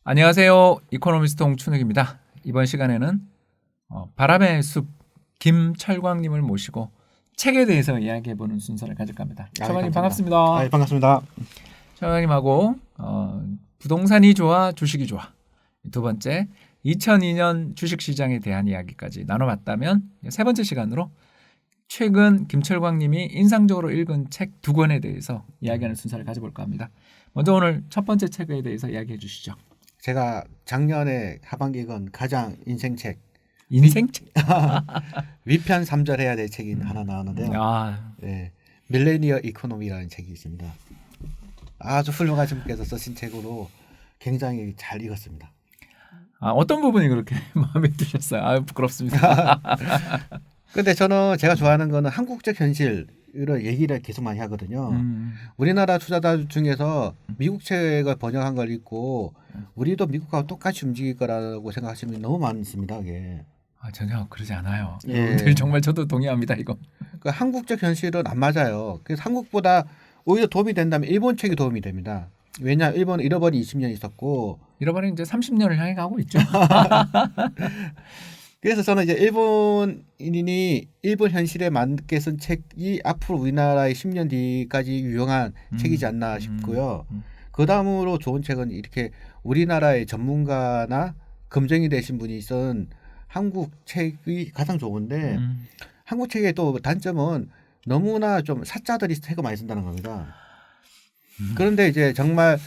안녕하세요. 이코노미스트 홍춘욱입니다. 이번 시간에는 바람의 숲 김철광님을 모시고 책에 대해서 이야기해보는 순서를 가질까 합니다. 철광님 반갑습니다. 반갑습니다. 철광님하고 부동산이 좋아 주식이 좋아 두 번째 2002년 주식시장에 대한 이야기까지 나눠봤다면 세 번째 시간으로 최근 김철광님이 인상적으로 읽은 책 두 권에 대해서 이야기하는 순서를 가져볼까 합니다. 먼저 오늘 첫 번째 책에 대해서 이야기해 주시죠. 제가 작년에 하반기 읽은 가장 인생책 인생책? 위편 3절 해야 될 책이 하나 나왔는데요. 네, 밀레니얼 이코노미라는 책이 있습니다. 아주 훌륭하신 분께서 쓰신 책으로 굉장히 잘 읽었습니다. 어떤 부분이 그렇게 마음에 드셨어요? 부끄럽습니다. 근데 저는 제가 좋아하는 거는 한국적 현실을 얘기를 계속 많이 하거든요. 우리나라 투자자 중에서 미국 책을 번역한 걸 읽고 우리도 미국하고 똑같이 움직일 거라고 생각하시는 분이 너무 많습니다. 이게. 전혀 그러지 않아요. 예. 정말 저도 동의합니다. 이거. 그러니까 한국적 현실은 안 맞아요. 그래서 한국보다 오히려 도움이 된다면 일본 책이 도움이 됩니다. 왜냐 일본은 잃어버린 20년 있었고 잃어버린 이제 30년을 향해 가고 있죠. 그래서 저는 이제 일본인이 일본 현실에 맞게 쓴 책이 앞으로 우리나라의 10년 뒤까지 유용한 책이지 않나 싶고요. 그 다음으로 좋은 책은 이렇게 우리나라의 전문가나 검증이 되신 분이 쓴 한국 책이 가장 좋은데 한국 책의 또 단점은 너무나 좀 사자들이 책을 많이 쓴다는 겁니다. 그런데 이제 정말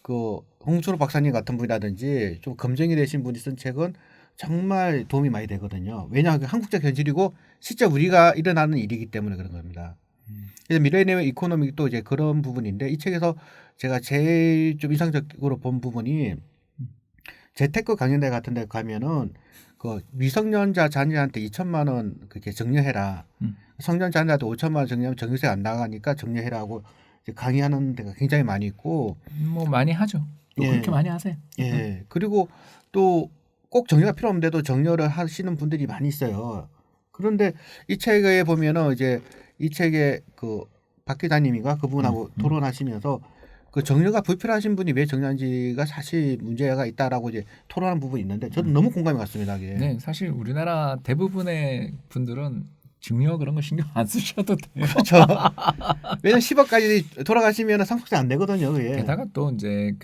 그 홍춘욱 박사님 같은 분이라든지 좀 검증이 되신 분이 쓴 책은 정말 도움이 많이 되거든요. 왜냐하면 한국적 현실이고 실제 우리가 일어나는 일이기 때문에 그런 겁니다. 그래서 밀레니엄 이코노믹도 이제 그런 부분인데 이 책에서 제가 제일 좀 인상적으로 본 부분이 재테크 강연대 같은 데 가면은 그 미성년자 자녀한테 2천만 원 그렇게 정려해라. 성년 자녀한테 5천만 원 정리하면 정유세 안 나가니까 정려해라고 강의하는 데가 굉장히 많이 있고 뭐 많이 하죠. 또 예. 그렇게 많이 하세요. 예. 그리고 또 꼭 정려가 필요 없는데도 정려를 하시는 분들이 많이 있어요. 그런데 이 책에 보면은 이제 이 책에 그 박 기자님인가 그분하고 토론하시면서 그 정려가 불필요하신 분이 왜 정려한지가 사실 문제가 있다라고 이제 토론한 부분이 있는데 저는 너무 공감이 갔습니다. 이게. 네, 사실 우리나라 대부분의 분들은 증여 그런 거 신경 안 쓰셔도 돼요. 그렇죠. 왜냐면 10억까지 돌아가시면 상속세 안 내거든요. 그게. 게다가 또 이제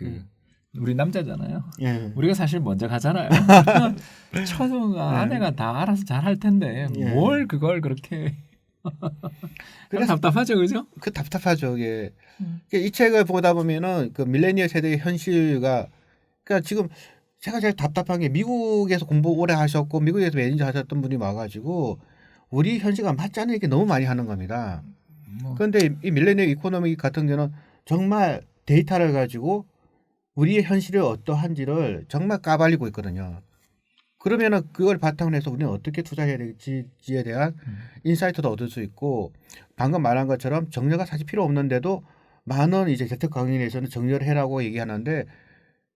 우리 남자잖아요. 예. 우리가 사실 먼저 가잖아요. 처녀가 아내가 다 알아서 잘 할 텐데 예. 뭘 그걸 그렇게 그래서 답답하죠, 그죠? 그 답답하죠. 이게. 이 책을 보다 보면은 그 밀레니얼 세대의 현실과 그러니까 지금 제가 제일 답답한 게 미국에서 공부 오래 하셨고 미국에서 매니저 하셨던 분이 와가지고 우리 현실과 맞지 않는 얘기 너무 많이 하는 겁니다. 그런데 이 밀레니얼 이코노미 같은 경우는 정말 데이터를 가지고 우리의 현실이 어떠한지를 정말 까발리고 있거든요. 그러면은 그걸 바탕으로 해서 우리는 어떻게 투자해야 될지에 대한 인사이트도 얻을 수 있고 방금 말한 것처럼 정려가 사실 필요 없는데도 많은 이제 재테크 강연에서는 정려를 해라고 얘기하는데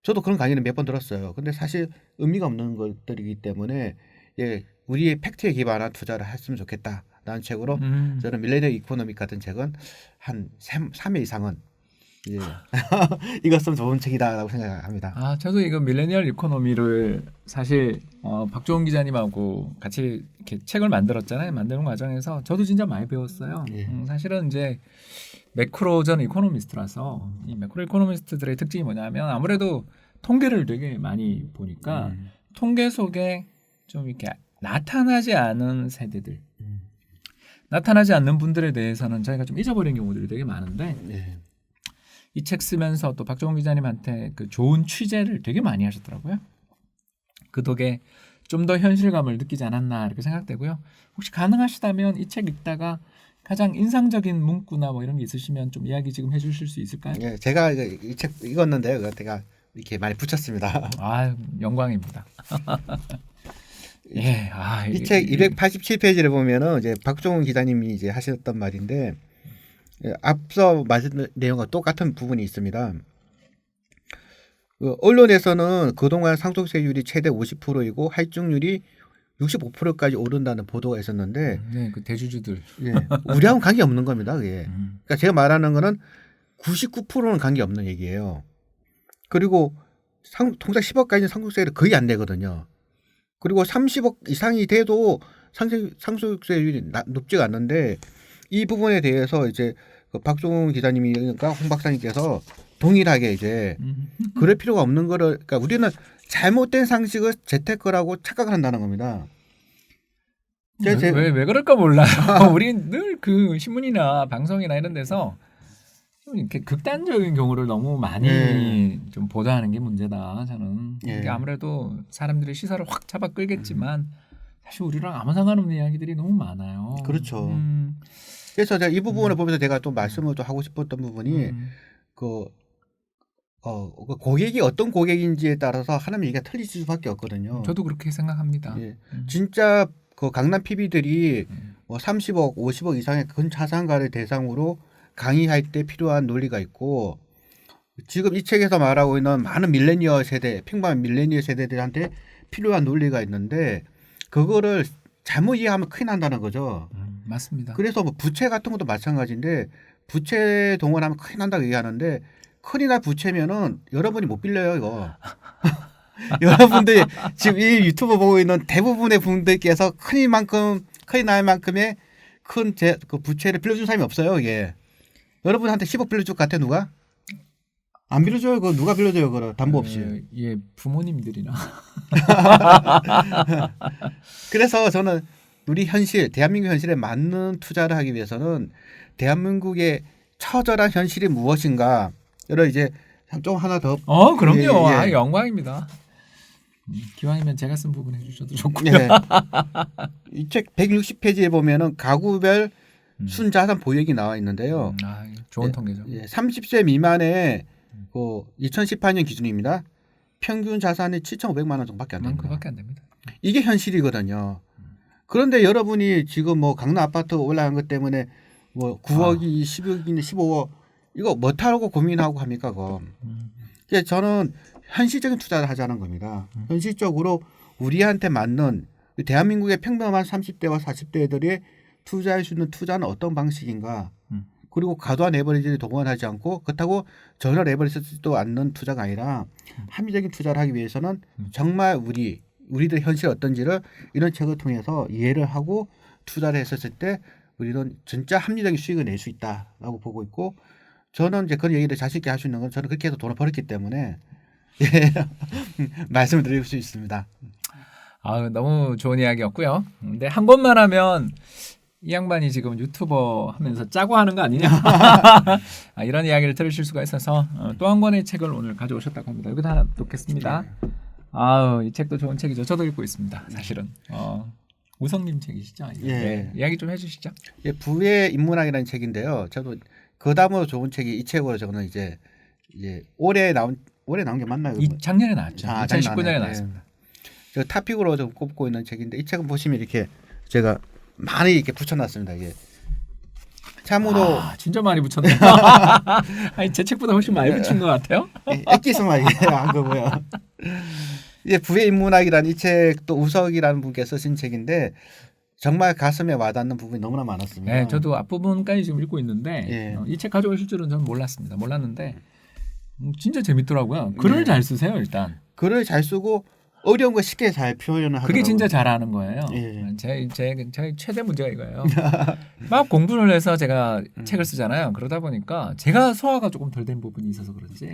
저도 그런 강의는 몇 번 들었어요. 근데 사실 의미가 없는 것들이기 때문에 예, 우리의 팩트에 기반한 투자를 했으면 좋겠다라는 책으로 저는 밀레니얼 이코노믹 같은 책은 한 3회 이상은 예. 이것은 좋은 책이다라고 생각합니다. 저도 이거 밀레니얼 이코노미를 사실 박종훈 기자님하고 같이 이렇게 책을 만들었잖아요. 만드는 과정에서 저도 진짜 많이 배웠어요. 예. 사실은 이제 매크로 전 이코노미스트라서 이 매크로 이코노미스트들의 특징이 뭐냐면 아무래도 통계를 되게 많이 보니까 통계 속에 좀 이렇게 나타나지 않은 세대들, 나타나지 않는 분들에 대해서는 저희가 좀 잊어버린 경우들이 되게 많은데 예. 이 책 쓰면서 또 박종훈 기자님한테 그 좋은 취재를 되게 많이 하셨더라고요. 그 덕에 좀 더 현실감을 느끼지 않았나 이렇게 생각되고요. 혹시 가능하시다면 이 책 읽다가 가장 인상적인 문구나 뭐 이런 게 있으시면 좀 이야기 지금 해주실 수 있을까요? 예, 제가 이 책 읽었는데요. 그거 제가 이렇게 많이 붙였습니다. 영광입니다. 예, 이 책 287페이지를 보면은 이제 박종훈 기자님이 이제 하셨던 말인데 앞서 말씀 내용과 똑같은 부분이 있습니다. 언론에서는 그동안 상속세율이 최대 50%이고 할증률이 65%까지 오른다는 보도가 있었는데, 네, 그 대주주들, 예, 우리하고는 관계 없는 겁니다. 그게. 그러니까 제가 말하는 거는 99%는 관계 없는 얘기예요. 그리고 통상 10억까지는 상속세를 거의 안 내거든요. 그리고 30억 이상이 돼도 상속세율이 높지가 않는데 이 부분에 대해서 이제 그 박종훈 기자님이니까 홍 박사님께서 동일하게 이제 그럴 필요가 없는 거를 그러니까 우리는 잘못된 상식을 재테크라고 착각을 한다는 겁니다. 왜 그럴까 몰라요. 우린 늘 그 신문이나 방송이나 이런 데서 좀 이렇게 극단적인 경우를 너무 많이 좀 보도하는 게 문제다. 저는 이게 아무래도 사람들의 시선을 확 잡아 끌겠지만 사실 우리랑 아무 상관없는 이야기들이 너무 많아요. 그렇죠. 그래서 제가 이 부분을 보면서 제가 또 말씀을 또 하고 싶었던 부분이 그 고객이 어떤 고객인지에 따라서 하는 얘기가 틀릴 수밖에 없거든요. 저도 그렇게 생각합니다. 예. 진짜 그 강남 PB들이 뭐 30억, 50억 이상의 근 자산가를 대상으로 강의할 때 필요한 논리가 있고 지금 이 책에서 말하고 있는 많은 밀레니얼 세대, 평범한 밀레니얼 세대들한테 필요한 논리가 있는데 그거를 잘못 이해하면 큰일 난다는 거죠. 맞습니다. 그래서 뭐 부채 같은 것도 마찬가지인데 부채 동원하면 큰일 난다고 얘기하는데 큰일 날 부채면은 여러분이 못 빌려요 이거. 여러분들 지금 이 유튜브 보고 있는 대부분의 분들께서 큰일 날 만큼의 큰 그 부채를 빌려준 사람이 없어요 이게. 여러분한테 10억 빌려줄 것 같아 누가? 안 빌려줘요 그거 누가 빌려줘요 그거 담보 없이. 예, 부모님들이나. 그래서 저는 우리 현실 대한민국 현실에 맞는 투자를 하기 위해서는 대한민국의 처절한 현실이 무엇인가 를 이제 좀 하나 더. 그럼요. 아, 영광입니다. 기왕이면 제가 쓴 부분 해주셔도 좋고요. 예. 이 책 160페이지에 보면은 가구별 순자산 보유액이 나와 있는데요. 좋은 통계죠. 30세 미만의 그 2018년 기준입니다. 평균 자산이 7,500만 원 정도밖에 안 됩니다. 그밖에 안 됩니다. 이게 현실이거든요. 그런데 여러분이 지금 뭐 강남 아파트 올라간 것 때문에 뭐 9억이 10억이니 15억 이거 뭐 타고 고민하고 합니까 그거. 그래서 저는 현실적인 투자를 하자는 겁니다. 현실적으로 우리한테 맞는 대한민국의 평범한 30대와 40대들이 투자할 수 있는 투자는 어떤 방식인가. 그리고 과도한 레버리지를 동원하지 않고 그렇다고 전혀 레버리지도 않는 투자가 아니라 합리적인 투자를 하기 위해서는 정말 우리들 현실이 어떤지를 이런 책을 통해서 이해를 하고 투자를 했었을 때 우리는 진짜 합리적인 수익을 낼 수 있다라고 보고 있고 저는 이제 그런 얘기를 자신 있게 할 수 있는 건 저는 그렇게 해서 돈을 벌었기 때문에 말씀을 드릴 수 있습니다. 너무 좋은 이야기였고요. 근데 한 번만 하면 이 양반이 지금 유튜버 하면서 짜고 하는 거 아니냐? 이런 이야기를 들으실 수가 있어서 또 한 권의 책을 오늘 가져오셨다고 합니다. 여기다 하나 놓겠습니다. 이 책도 좋은 책이죠. 저도 읽고 있습니다. 사실은. 우성님 책이시죠? 네, 이야기 좀 해주시죠. 부의 인문학이라는 책인데요. 저도 그 다음으로 좋은 책이 이 책으로 저는 이제 올해 나온 게 맞나요? 작년에 나왔죠. 2019년에 나왔습니다. 저 타픽으로 좀 꼽고 있는 책인데 이 책은 보시면 이렇게 제가 많이 이렇게 붙여놨습니다. 이게 참으로 진짜 많이 붙였네. 아니 제 책보다 훨씬 많이 붙인 것 같아요. 액기스만 이게 안 거고요. 이제 부의 인문학이라는 이 책도 우석이라는 분께 쓰신 책인데 정말 가슴에 와닿는 부분이 너무나 많았습니다. 네, 저도 앞부분까지 지금 읽고 있는데 이 책 가져오실 줄은 저는 몰랐습니다. 몰랐는데 진짜 재밌더라고요. 글을 잘 쓰세요 일단. 글을 잘 쓰고 어려운 거 쉽게 잘 표현을 하더라고요. 그게 진짜 잘하는 거예요. 제 최대 문제가 이거예요. 막 공부를 해서 제가 책을 쓰잖아요. 그러다 보니까 제가 소화가 조금 덜 된 부분이 있어서 그런지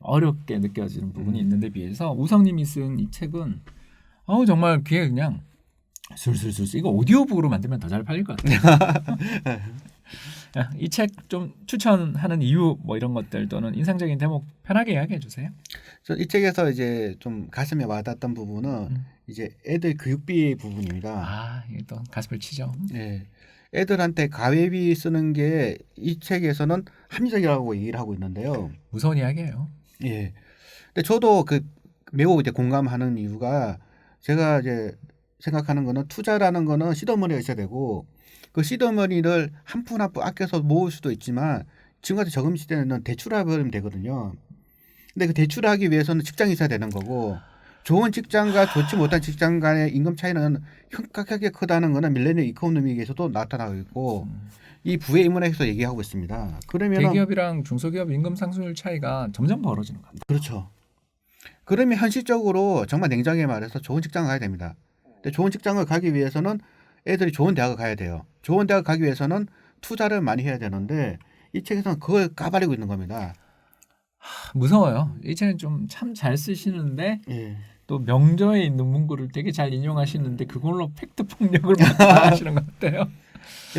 어렵게 느껴지는 부분이 있는데 비해서 우성님이 쓴 이 책은 정말 귀에 그냥 술술술 이거 오디오북으로 만들면 더 잘 팔릴 것 같아요. 이 책 좀 추천하는 이유 뭐 이런 것들 또는 인상적인 대목 편하게 이야기해 주세요. 이 책에서 이제 좀 가슴에 와닿았던 부분은 이제 애들 교육비 부분입니다. 이게 또 가슴을 치죠. 네, 애들한테 가회비 쓰는 게 이 책에서는 합리적이라고 얘기를 하고 있는데요. 무서운 이야기예요. 예. 근데 저도 매우 이제 공감하는 이유가 제가 이제 생각하는 거는 투자라는 거는 시드머니가 있어야 되고 그 시드머니를 한 푼 한 푼 아껴서 모을 수도 있지만 지금 같은 저금 시대는 대출하면 되거든요. 근데 그 대출하기 위해서는 직장이 있어야 되는 거고 좋은 직장과 좋지 못한 직장 간의 임금 차이는 흉악하게 크다는 거는 밀레니얼 이코노미에서도 나타나고 있고 이 부의 인문학에서 얘기하고 있습니다. 그러면 대기업이랑 중소기업 임금 상승률 차이가 점점 벌어지는 겁니다. 그렇죠. 그러면 현실적으로 정말 냉정하게 말해서 좋은 직장을 가야 됩니다. 근데 좋은 직장을 가기 위해서는 애들이 좋은 대학을 가야 돼요. 좋은 대학 가기 위해서는 투자를 많이 해야 되는데 이 책에서는 그걸 까발리고 있는 겁니다. 무서워요. 이 책은 좀 참 잘 쓰시는데 예. 또 명저에 있는 문구를 되게 잘 인용하시는데 그걸로 팩트 폭력을 막 하시는 것 같아요.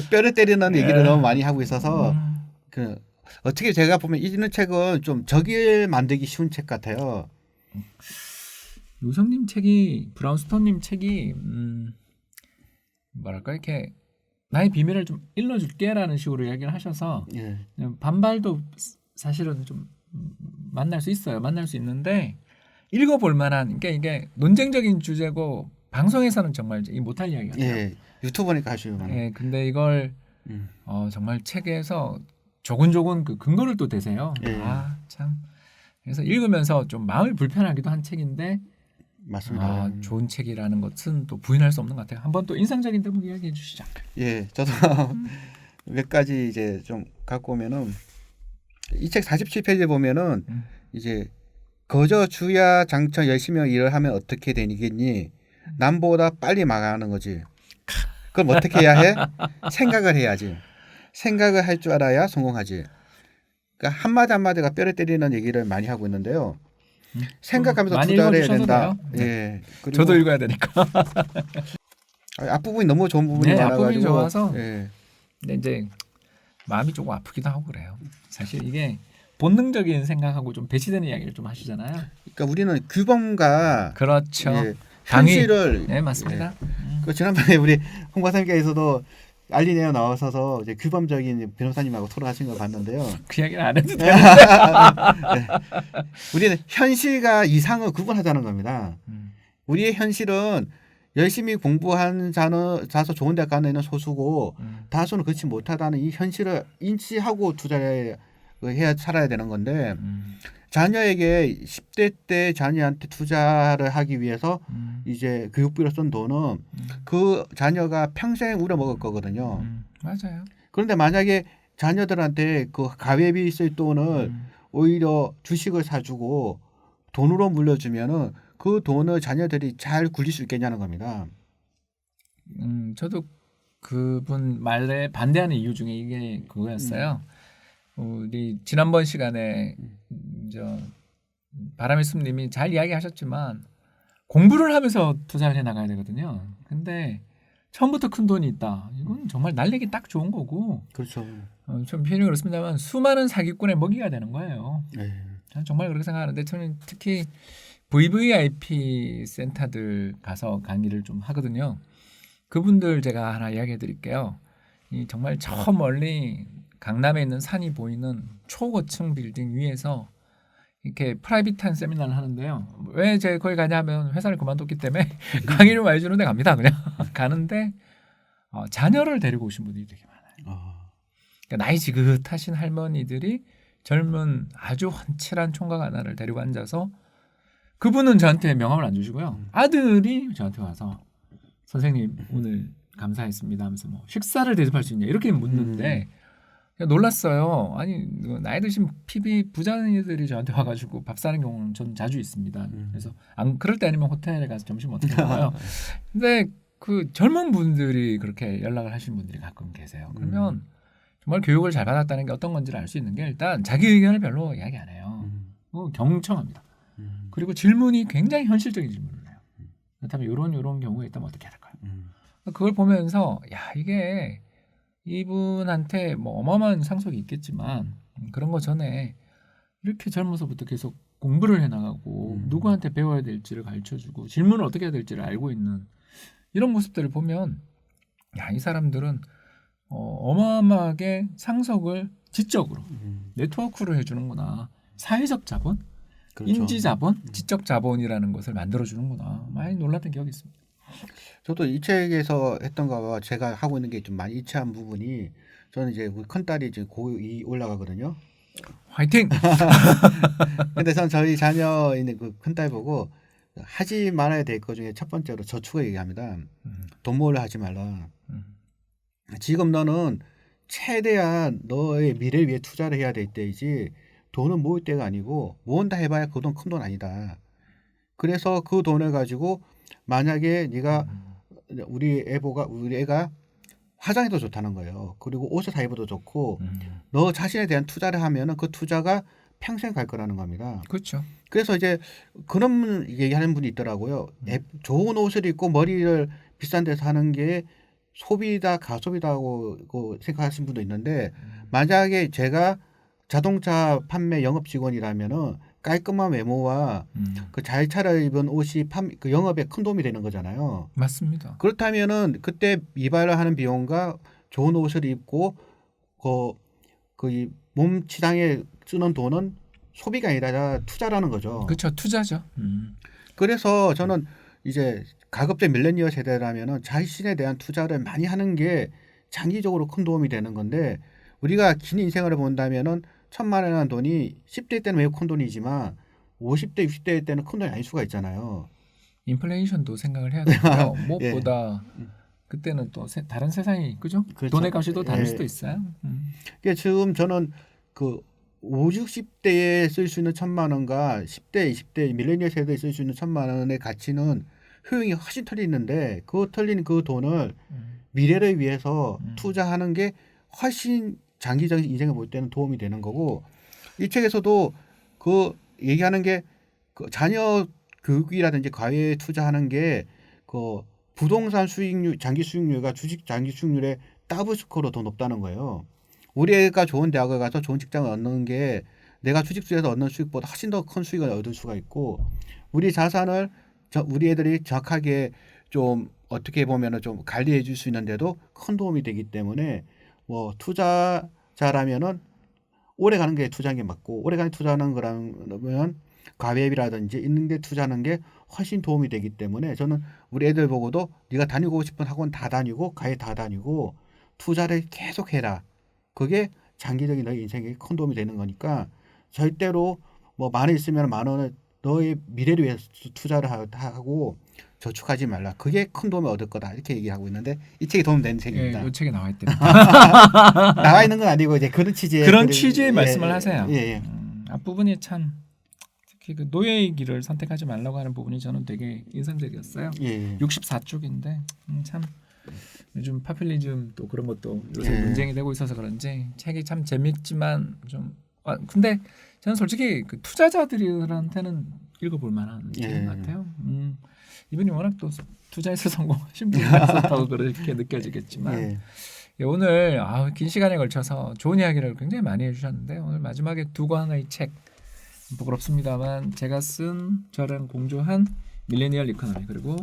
뼈를 때리는 얘기를 예. 너무 많이 하고 있어서 음. 그 어떻게 제가 보면 이는 책은 좀 적일 만들기 쉬운 책 같아요. 요성님 책이 브라운스톤님 책이 뭐랄까 이렇게 나의 비밀을 좀 일러줄게라는 식으로 이야기를 하셔서 예. 반발도 사실은 좀 만날 수 있어요. 만날 수 있는데 읽어볼 만한 그러니까 이게 논쟁적인 주제고 방송에서는 정말 못할 이야기 같아요. 예. 유튜버니까 하시면. 예, 근데 이걸 음. 정말 책에서 조곤조곤 그 근거를 또 대세요. 예. 아, 참. 그래서 읽으면서 좀 마음이 불편하기도 한 책인데 맞습니다. 좋은 책이라는 것은 또 부인할 수 없는 것 같아요. 한번 또 인상적인 대목 이야기해 주시죠. 예. 저도 몇 가지 이제 좀 갖고 오면은 이 책 47페이지에 보면은 이제 거저 주야 장처 열심히 일을 하면 어떻게 되겠니? 남보다 빨리 망하는 거지. 그럼 어떻게 해야 해? 생각을 해야지. 생각을 할 줄 알아야 성공하지. 그러니까 한마디 한마디가 뼈를 때리는 얘기를 많이 하고 있는데요. 생각하면서 많이 투자를 해야 읽어주셔도 된다. 돼요. 네. 예. 그리고 저도 읽어야 되니까. 앞부분이 너무 좋은 부분이 네, 많아가지고. 앞부분이 좋아서. 예. 근데 이제 마음이 조금 아프기도 하고 그래요. 사실 이게 본능적인 생각하고 좀 배치되는 이야기를 좀 하시잖아요. 그러니까 우리는 규범과 그렇죠. 예, 당위. 현실을 네, 맞습니다. 그 지난번에 우리 홍 과장님께서도 알리네어 나오셔서 이제 규범적인 변호사님하고 토론하신 걸 봤는데요. 그 이야기는 안 해도 돼요. 네. 우리는 현실과 이상을 구분하자는 겁니다. 우리의 현실은 열심히 공부한 자서 좋은 대학 가는 애는 소수고 다수는 그렇지 못하다는 이 현실을 인지하고 투자를 해야 살아야 되는 건데 자녀에게 10대 때 자녀한테 투자를 하기 위해서 이제 교육비로 쓴 돈은 그 자녀가 평생 우려먹을 거거든요. 맞아요. 그런데 만약에 자녀들한테 그 가회비 쓸 돈을 오히려 주식을 사주고 돈으로 물려주면은 그 돈을 자녀들이 잘 굴릴 수 있겠냐는 겁니다. 저도 그분 말에 반대하는 이유 중에 이게 그거였어요. 우리 지난번 시간에 저 바람의 숲님이 잘 이야기하셨지만 공부를 하면서 투자를 해 나가야 되거든요. 근데 처음부터 큰 돈이 있다. 이건 정말 날리기 딱 좋은 거고. 그렇죠. 좀 표현이 그렇습니다만 수많은 사기꾼의 먹이가 되는 거예요. 네. 저는 정말 그렇게 생각하는데 저는 특히 VVIP 센터들 가서 강의를 좀 하거든요. 그분들 제가 하나 이야기해 드릴게요. 이 정말 저 멀리 강남에 있는 산이 보이는 초고층 빌딩 위에서 이렇게 프라이빗한 세미나를 하는데요. 왜 제가 거기 가냐면 회사를 그만뒀기 때문에 강의를 많이 주는데 갑니다. 그냥 가는데 자녀를 데리고 오신 분들이 되게 많아요. 그러니까 나이 지긋하신 할머니들이 젊은 아주 훤칠한 총각 하나를 데리고 앉아서 그분은 저한테 명함을 안 주시고요. 아들이 저한테 와서 선생님 오늘 감사했습니다 하면서 뭐 식사를 대접할 수 있냐 이렇게 묻는데 놀랐어요. 아니 나이 드신 PB 부자들이 저한테 와가지고 밥 사는 경우는 전 자주 있습니다. 그래서 안 그럴 때 아니면 호텔에 가서 점심 어떻게 먹어요. 근데 그 젊은 분들이 그렇게 연락을 하시는 분들이 가끔 계세요. 그러면 정말 교육을 잘 받았다는 게 어떤 건지를 알 수 있는 게 일단 자기 의견을 별로 이야기 안 해요. 경청합니다. 그리고 질문이 굉장히 현실적인 질문을 해요. 그렇다면 이런 경우에 있다면 어떻게 해야 될까요? 그걸 보면서 야 이게 이분한테 뭐 어마어마한 상속이 있겠지만 그런 거 전에 이렇게 젊어서부터 계속 공부를 해나가고 누구한테 배워야 될지를 가르쳐주고 질문을 어떻게 해야 될지를 알고 있는 이런 모습들을 보면 야, 이 사람들은 어마어마하게 상속을 지적으로 네트워크로 해주는구나. 사회적 자본, 그렇죠. 인지 자본, 지적 자본이라는 것을 만들어주는구나. 많이 놀랐던 기억이 있습니다. 저도 이 책에서 했던 거와 제가 하고 있는 게 좀 많이 일치한 부분이 저는 이제 우리 큰딸이 이제 고2 올라가거든요. 화이팅! 근데 전 저희 자녀 있는 그 큰딸 보고 하지 말아야 될 것 중에 첫 번째로 저축을 얘기합니다. 돈 모으려 하지 말라. 지금 너는 최대한 너의 미래를 위해 투자를 해야 될 때이지 돈은 모을 때가 아니고 모은다 해봐야 그 돈 큰 돈 아니다. 그래서 그 돈을 가지고 만약에 네가 우리 애가 화장해도 좋다는 거예요. 그리고 옷을 다 입어도 좋고 너 자신에 대한 투자를 하면은 그 투자가 평생 갈 거라는 겁니다. 그렇죠. 그래서 이제 그런 얘기하는 분이 있더라고요. 좋은 옷을 입고 머리를 비싼 데서 하는 게 소비다 가소비다고 생각하시는 분도 있는데 만약에 제가 자동차 판매 영업 직원이라면은 깔끔한 외모와 그 잘 차려입은 옷이 그 영업에 큰 도움이 되는 거잖아요. 맞습니다. 그렇다면은 그때 이발을 하는 비용과 좋은 옷을 입고 그 몸 치장에 쓰는 돈은 소비가 아니라 투자라는 거죠. 그렇죠. 투자죠. 그래서 저는 이제 가급적 밀레니얼 세대라면은 자신에 대한 투자를 많이 하는 게 장기적으로 큰 도움이 되는 건데 우리가 긴 인생을 본다면은 1,000만 원이라는 돈이 10대 때는 매우 큰 돈이지만 50대, 60대 때는 큰 돈이 아닐 수가 있잖아요. 인플레이션도 생각을 해야 되고요. 예. 무엇보다 그때는 또 다른 세상이 그죠? 그렇죠. 돈의 값이 또 다를 예. 수도 있어요. 그러니까 지금 저는 그 50, 60대에 쓸 수 있는 1,000만 원과 10대, 20대 밀레니얼 세대에 쓸 수 있는 1,000만 원의 가치는 효용이 훨씬 털리는데 그 털린 그 돈을 미래를 위해서 투자하는 게 훨씬 장기적인 인생을 볼 때는 도움이 되는 거고 이 책에서도 그 얘기하는 게 그 자녀 교육이라든지 과외에 투자하는 게 그 부동산 수익률 장기 수익률과 주식 장기 수익률의 더블 스코어로 더 높다는 거예요. 우리 애가 좋은 대학을 가서 좋은 직장을 얻는 게 내가 주식수에서 얻는 수익보다 훨씬 더 큰 수익을 얻을 수가 있고 우리 자산을 우리 애들이 정확하게 좀 어떻게 보면은 좀 관리해 줄 수 있는데도 큰 도움이 되기 때문에 뭐 투자자라면은 오래 가는 게 투자한 게 맞고 오래 가는 투자하는 거라면 과외비라든지 있는 데 투자하는 게 훨씬 도움이 되기 때문에 저는 우리 애들 보고도 네가 다니고 싶은 학원 다 다니고 과외 다 다니고 투자를 계속 해라. 그게 장기적인 너의 인생에 큰 도움이 되는 거니까 절대로 뭐 만 원 있으면 만 원을 너의 미래를 위해서 투자를 하고 저축하지 말라. 그게 큰 도움을 얻을 거다. 이렇게 얘기하고 있는데 이 책이 도움되는 책입니다. 예, 이 책에 나와 있답니다. 나와 있는 건 아니고 이제 그런 취지의 그런 취지의 말씀을 예, 하세요. 예. 앞부분이 참 특히 그 노예의 길을 선택하지 말라고 하는 부분이 저는 되게 인상적이었어요. 예. 64쪽인데 참 요즘 파퓰리즘 또 그런 것도 요새 예. 논쟁이 되고 있어서 그런지 책이 참 재밌지만 좀 근데 저는 솔직히 그 투자자들한테는 읽어볼 만한 책인 것 같아요. 이분이 워낙 또 투자에서 성공하신 분이라서 그렇게 느껴지겠지만 예, 오늘 긴 시간에 걸쳐서 좋은 이야기를 굉장히 많이 해주셨는데 오늘 마지막에 두 권의 책 부끄럽습니다만 제가 쓴 저랑 공조한 밀레니얼 이코노미 그리고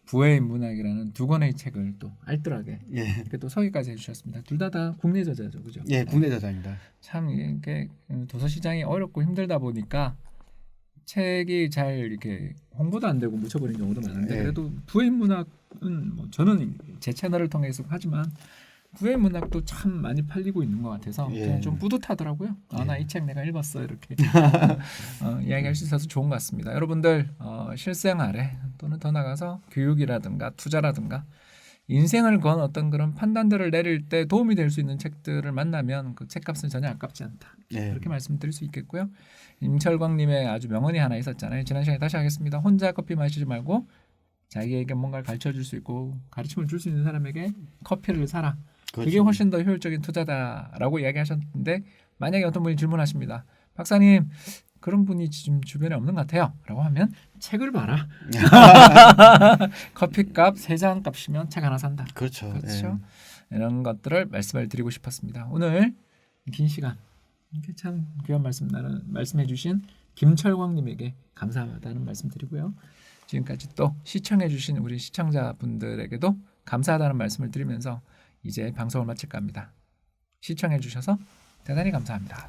부의 문학이라는 두 권의 책을 또 알뜰하게 이렇게 또 소개까지 해주셨습니다. 둘 다 국내 저자죠, 그죠? 예, 국내 저자입니다. 참 이게 도서 시장이 어렵고 힘들다 보니까 책이 잘 이렇게 홍보도 안 되고 묻혀버린 경우도 많은데 그래도 부의 문학은 뭐 저는 제 채널을 통해서 하지만 부의 문학도 참 많이 팔리고 있는 것 같아서 그냥 좀 뿌듯하더라고요. 나 이 책 내가 읽었어 이렇게 이야기할 수 있어서 좋은 것 같습니다. 여러분들 실생활에 또는 더 나가서 교육이라든가 투자라든가 인생을 건 어떤 그런 판단들을 내릴 때 도움이 될 수 있는 책들을 만나면 그 책값은 전혀 아깝지 않다. 그렇게 말씀드릴 수 있겠고요. 임철광님의 아주 명언이 하나 있었잖아요. 지난 시간에 다시 하겠습니다. 혼자 커피 마시지 말고 자기에게 뭔가를 가르쳐줄 수 있고 가르침을 줄 수 있는 사람에게 커피를 사라. 그렇죠. 그게 훨씬 더 효율적인 투자다라고 이야기하셨는데 만약에 어떤 분이 질문하십니다. 박사님 그런 분이 지금 주변에 없는 것 같아요. 라고 하면 책을 봐라. 커피값 3잔 값이면 책 하나 산다. 그렇죠. 이런 것들을 말씀을 드리고 싶었습니다. 오늘 긴 시간 이렇게 참 귀한 말씀해 주신 김철광님에게 감사하다는 말씀 드리고요. 지금까지 또 시청해 주신 우리 시청자분들에게도 감사하다는 말씀을 드리면서 이제 방송을 마칠까 합니다. 시청해 주셔서 대단히 감사합니다.